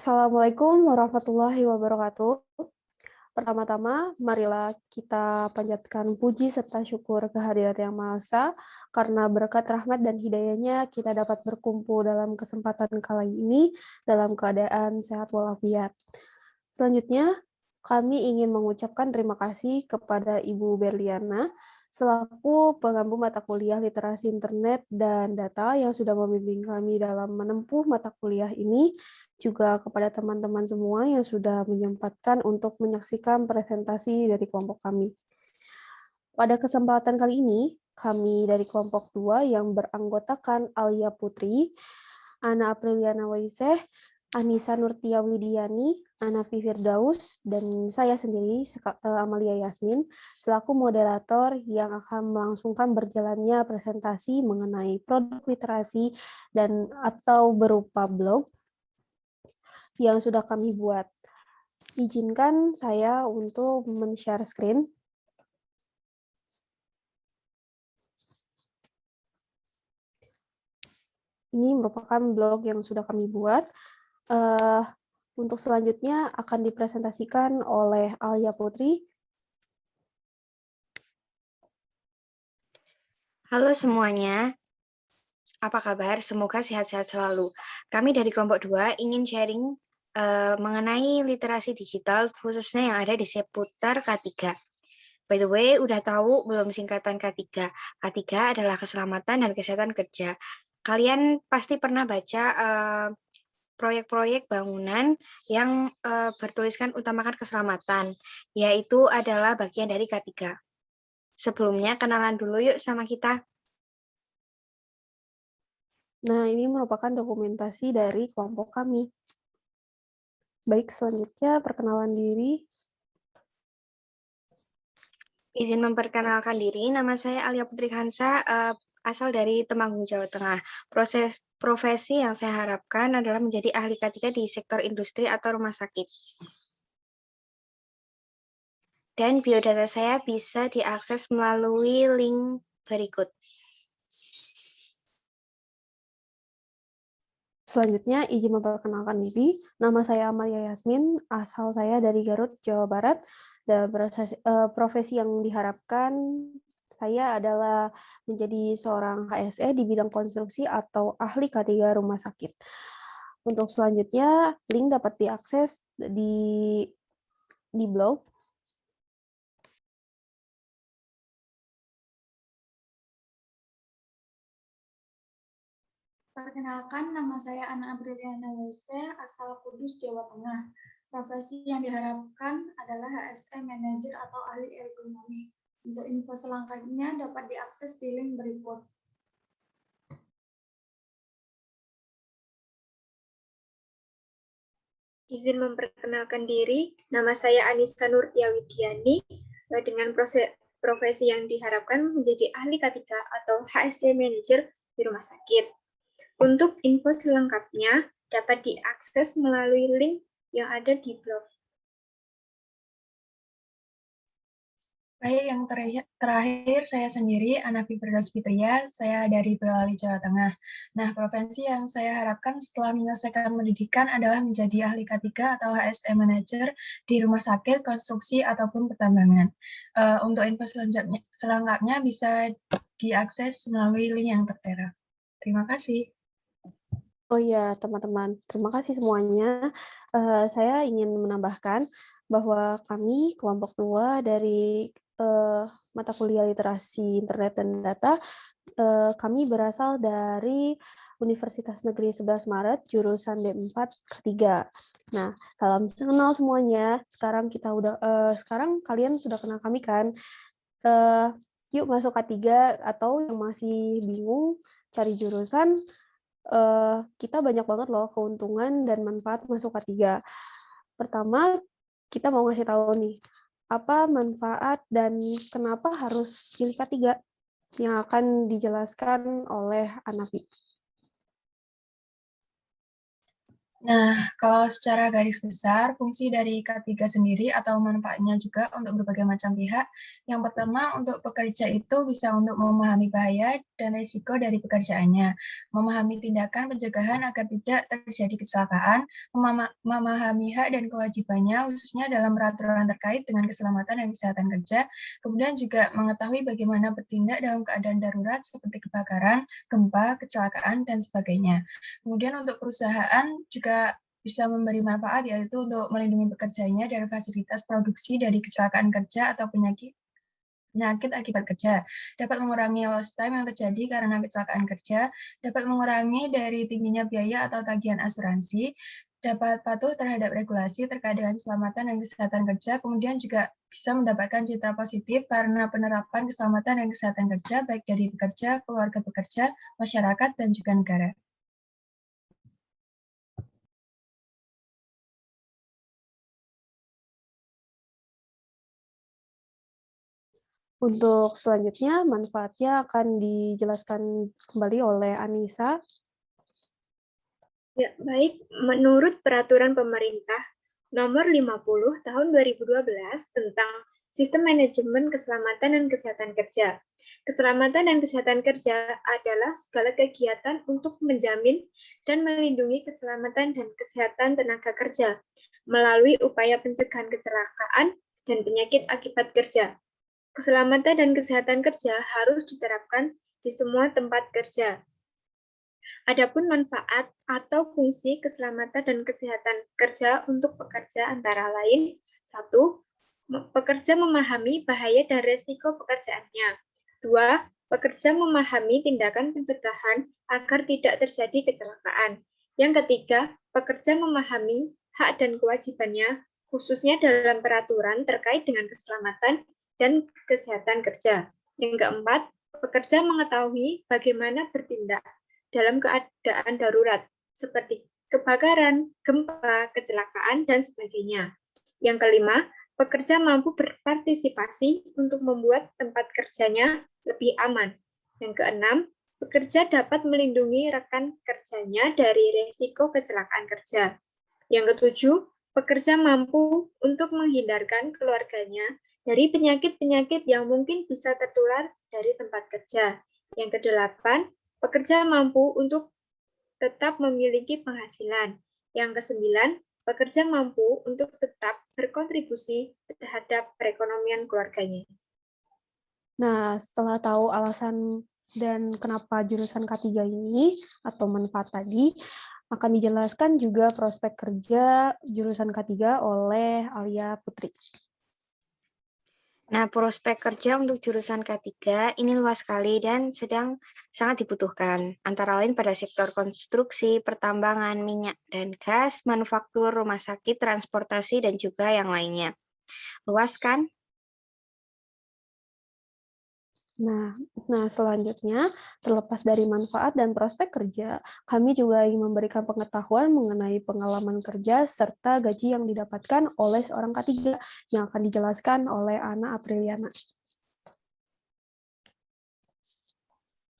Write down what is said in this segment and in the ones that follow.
Assalamualaikum warahmatullahi wabarakatuh. Pertama-tama, marilah kita panjatkan puji serta syukur kehadirat Yang Maha Esa, karena berkat rahmat dan hidayahnya kita dapat berkumpul dalam kesempatan kali ini dalam keadaan sehat walafiat. Selanjutnya, kami ingin mengucapkan terima kasih kepada Ibu Berliana selaku pengampu mata kuliah literasi internet dan data yang sudah membimbing kami dalam menempuh mata kuliah ini, juga kepada teman-teman semua yang sudah menyempatkan untuk menyaksikan presentasi dari kelompok kami. Pada kesempatan kali ini, kami dari kelompok 2 yang beranggotakan Alia Putri, Ana Apriliana Waiseh, Anissa Nurtia Widiani, Anafi Firdaus, dan saya sendiri, Amalia Yasmin, selaku moderator yang akan melangsungkan berjalannya presentasi mengenai produk literasi dan atau berupa blog yang sudah kami buat. Izinkan saya untuk men-share screen. Ini merupakan blog yang sudah kami buat. Untuk selanjutnya akan dipresentasikan oleh Alia Putri. Halo semuanya, apa kabar? Semoga sehat-sehat selalu. Kami dari kelompok 2 ingin sharing mengenai literasi digital, khususnya yang ada di seputar K3. By the way, udah tahu belum singkatan K3? K3 adalah keselamatan dan kesehatan kerja. Kalian pasti pernah baca proyek-proyek bangunan yang bertuliskan utamakan keselamatan, yaitu adalah bagian dari K3. Sebelumnya, kenalan dulu yuk sama kita. Nah, ini merupakan dokumentasi dari kelompok kami. Baik, selanjutnya perkenalan diri. Izin memperkenalkan diri, nama saya Alia Putri Hansa, asal dari Temanggung, Jawa Tengah. Profesi yang saya harapkan adalah menjadi ahli K3 di sektor industri atau rumah sakit. Dan biodata saya bisa diakses melalui link berikut. Selanjutnya, izin memperkenalkan diri. Nama saya Amalia Yasmin, asal saya dari Garut, Jawa Barat. Dan profesi yang diharapkan saya adalah menjadi seorang HSE di bidang konstruksi atau ahli K3 rumah sakit. Untuk selanjutnya, link dapat diakses di blog. Perkenalkan, nama saya Ana Apriliana Waiseh, asal Kudus, Jawa Tengah. Profesi yang diharapkan adalah HSE Manager atau ahli ergonomi. Untuk info selengkapnya dapat diakses di link berikut. Izin memperkenalkan diri, nama saya Anissa Nurtia Widiani, dengan profesi yang diharapkan menjadi ahli K3 atau HSE Manager di rumah sakit. Untuk info selengkapnya dapat diakses melalui link yang ada di blog. Baik, yang terakhir saya sendiri, Anafi Firdaus Fitria, saya dari Boyolali, Jawa Tengah. Nah, profesi yang saya harapkan setelah menyelesaikan pendidikan adalah menjadi ahli K3 atau HSE Manager di rumah sakit, konstruksi, ataupun pertambangan. Untuk info selengkapnya bisa diakses melalui link yang tertera. Terima kasih. Oh iya, teman-teman, terima kasih semuanya. Saya ingin menambahkan bahwa kami kelompok 2 dari mata kuliah literasi internet dan data, kami berasal dari Universitas Negeri 11 Maret, jurusan D4 ketiga. Nah, salam kenal semuanya. Sekarang kalian sudah kenal kami kan? Yuk masuk K3, atau yang masih bingung cari jurusan, kita banyak banget loh keuntungan dan manfaat masuk K3. Pertama, kita mau ngasih tahu nih, apa manfaat dan kenapa harus pilih K3 yang akan dijelaskan oleh Anafi. Nah, kalau secara garis besar, fungsi dari K3 sendiri atau manfaatnya juga untuk berbagai macam pihak. Yang pertama, untuk pekerja itu bisa untuk memahami bahaya dan risiko dari pekerjaannya, memahami tindakan pencegahan agar tidak terjadi kecelakaan, memahami hak dan kewajibannya, khususnya dalam peraturan terkait dengan keselamatan dan kesehatan kerja, kemudian juga mengetahui bagaimana bertindak dalam keadaan darurat seperti kebakaran, gempa, kecelakaan, dan sebagainya. Kemudian untuk perusahaan juga bisa memberi manfaat, yaitu untuk melindungi pekerjanya dari fasilitas produksi dari kecelakaan kerja atau penyakit akibat kerja, dapat mengurangi lost time yang terjadi karena kecelakaan kerja, dapat mengurangi dari tingginya biaya atau tagihan asuransi, dapat patuh terhadap regulasi terkait dengan keselamatan dan kesehatan kerja, kemudian juga bisa mendapatkan citra positif karena penerapan keselamatan dan kesehatan kerja baik dari pekerja, keluarga pekerja, masyarakat, dan juga negara. Untuk selanjutnya, manfaatnya akan dijelaskan kembali oleh Anissa. Ya, baik. Menurut Peraturan Pemerintah Nomor 50 Tahun 2012 tentang Sistem Manajemen Keselamatan dan Kesehatan Kerja. Keselamatan dan kesehatan kerja adalah segala kegiatan untuk menjamin dan melindungi keselamatan dan kesehatan tenaga kerja melalui upaya pencegahan kecelakaan dan penyakit akibat kerja. Keselamatan dan kesehatan kerja harus diterapkan di semua tempat kerja. Adapun manfaat atau fungsi keselamatan dan kesehatan kerja untuk pekerja antara lain, 1. Pekerja memahami bahaya dan resiko pekerjaannya. 2. Pekerja memahami tindakan pencegahan agar tidak terjadi kecelakaan. Yang ketiga, pekerja memahami hak dan kewajibannya, khususnya dalam peraturan terkait dengan keselamatan dan kesehatan kerja. Yang keempat, pekerja mengetahui bagaimana bertindak dalam keadaan darurat, seperti kebakaran, gempa, kecelakaan, dan sebagainya. Yang kelima, pekerja mampu berpartisipasi untuk membuat tempat kerjanya lebih aman. Yang keenam, pekerja dapat melindungi rekan kerjanya dari risiko kecelakaan kerja. Yang ketujuh, pekerja mampu untuk menghindarkan keluarganya dari penyakit-penyakit yang mungkin bisa tertular dari tempat kerja. Yang kedelapan, pekerja mampu untuk tetap memiliki penghasilan. Yang kesembilan, pekerja mampu untuk tetap berkontribusi terhadap perekonomian keluarganya. Nah, setelah tahu alasan dan kenapa jurusan K3 ini atau manfaat tadi, akan dijelaskan juga prospek kerja jurusan K3 oleh Alia Putri. Nah, prospek kerja untuk jurusan K3 ini luas sekali dan sedang sangat dibutuhkan, antara lain pada sektor konstruksi, pertambangan, minyak dan gas, manufaktur, rumah sakit, transportasi, dan juga yang lainnya. Luas kan? Nah, selanjutnya, terlepas dari manfaat dan prospek kerja, kami juga ingin memberikan pengetahuan mengenai pengalaman kerja serta gaji yang didapatkan oleh seorang K3 yang akan dijelaskan oleh Ana Apriliana.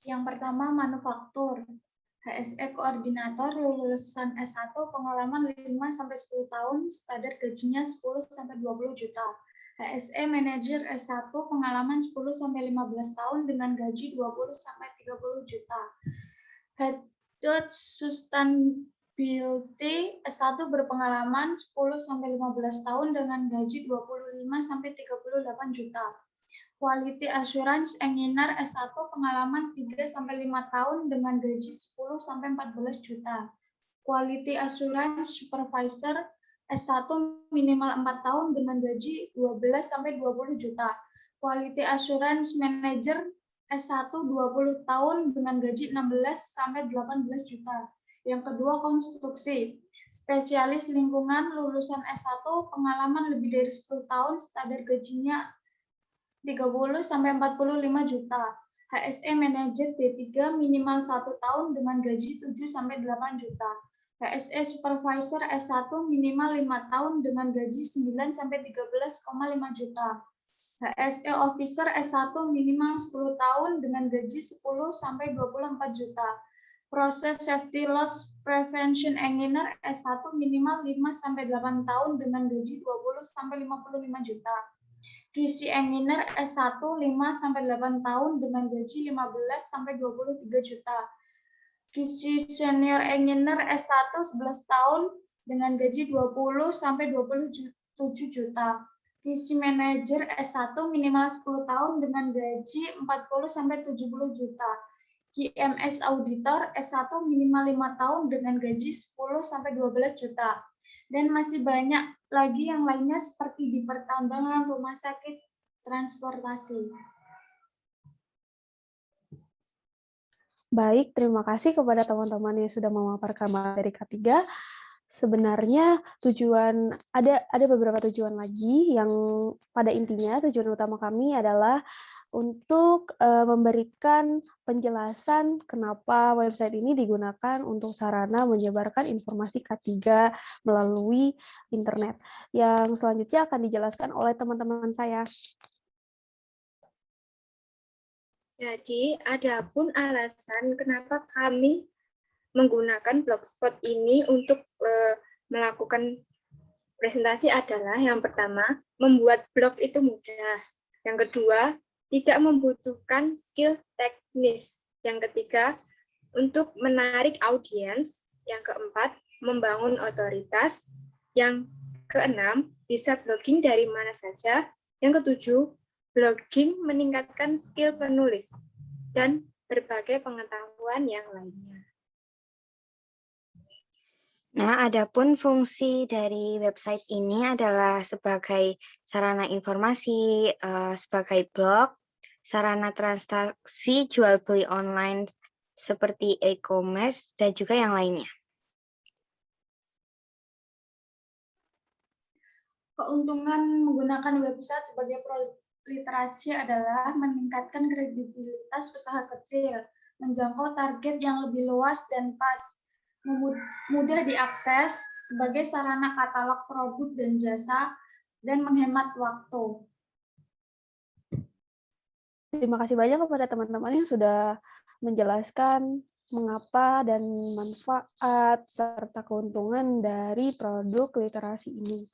Yang pertama, manufaktur. HSE Koordinator lulusan S1 pengalaman 5-10 tahun, standar gajinya 10-20 juta. HSE Manager S1 pengalaman 10-15 tahun dengan gaji 20-30 juta. Head Sustainability S1 berpengalaman 10-15 tahun dengan gaji 25-38 juta. Quality Assurance Engineer S1 pengalaman 3-5 tahun dengan gaji 10-14 juta. Quality Assurance Supervisor S1 minimal 4 tahun dengan gaji 12-20 juta. Quality Assurance Manager S1 20 tahun dengan gaji 16-18 juta. Yang kedua, konstruksi. Spesialis lingkungan lulusan S1 pengalaman lebih dari 10 tahun, standar gajinya 30-45 juta. HSE Manager D3 minimal 1 tahun dengan gaji 7-8 juta. HSE Supervisor S1 minimal 5 tahun dengan gaji 9-13,5 juta. HSE Officer S1 minimal 10 tahun dengan gaji 10-24 juta. Proses Safety Loss Prevention Engineer S1 minimal 5-8 tahun dengan gaji 20-55 juta. QC Engineer S1 5-8 tahun dengan gaji 15-23 juta. QC Senior Engineer S1 11 tahun dengan gaji 20-27 juta. QC Manager S1 minimal 10 tahun dengan gaji 40-70 juta. QMS Auditor S1 minimal 5 tahun dengan gaji 10-12 juta. Dan masih banyak lagi yang lainnya seperti di pertambangan, rumah sakit, transportasi. Baik, terima kasih kepada teman-teman yang sudah memaparkan materi K3. Sebenarnya ada beberapa tujuan lagi yang pada intinya tujuan utama kami adalah untuk memberikan penjelasan kenapa website ini digunakan untuk sarana menyebarkan informasi K3 melalui internet. Yang selanjutnya akan dijelaskan oleh teman-teman saya. Jadi, adapun alasan kenapa kami menggunakan Blogspot ini untuk melakukan presentasi adalah yang pertama, membuat blog itu mudah. Yang kedua, tidak membutuhkan skill teknis. Yang ketiga, untuk menarik audiens. Yang keempat, membangun otoritas. Yang keenam, bisa blogging dari mana saja. Yang ketujuh, blogging meningkatkan skill penulis dan berbagai pengetahuan yang lainnya. Nah, adapun fungsi dari website ini adalah sebagai sarana informasi, sebagai blog, sarana transaksi jual beli online seperti e-commerce dan juga yang lainnya. Keuntungan menggunakan website sebagai literasi adalah meningkatkan kredibilitas usaha kecil, menjangkau target yang lebih luas dan pas, mudah diakses sebagai sarana katalog produk dan jasa, dan menghemat waktu. Terima kasih banyak kepada teman-teman yang sudah menjelaskan mengapa dan manfaat serta keuntungan dari produk literasi ini.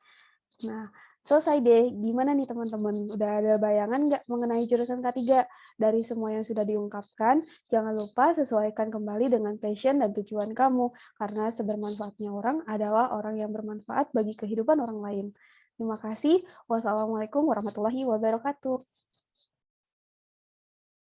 Nah, selesai deh. Gimana nih teman-teman? Udah ada bayangan nggak mengenai jurusan K3? Dari semua yang sudah diungkapkan, jangan lupa sesuaikan kembali dengan passion dan tujuan kamu, karena sebermanfaatnya orang adalah orang yang bermanfaat bagi kehidupan orang lain. Terima kasih. Wassalamualaikum warahmatullahi wabarakatuh.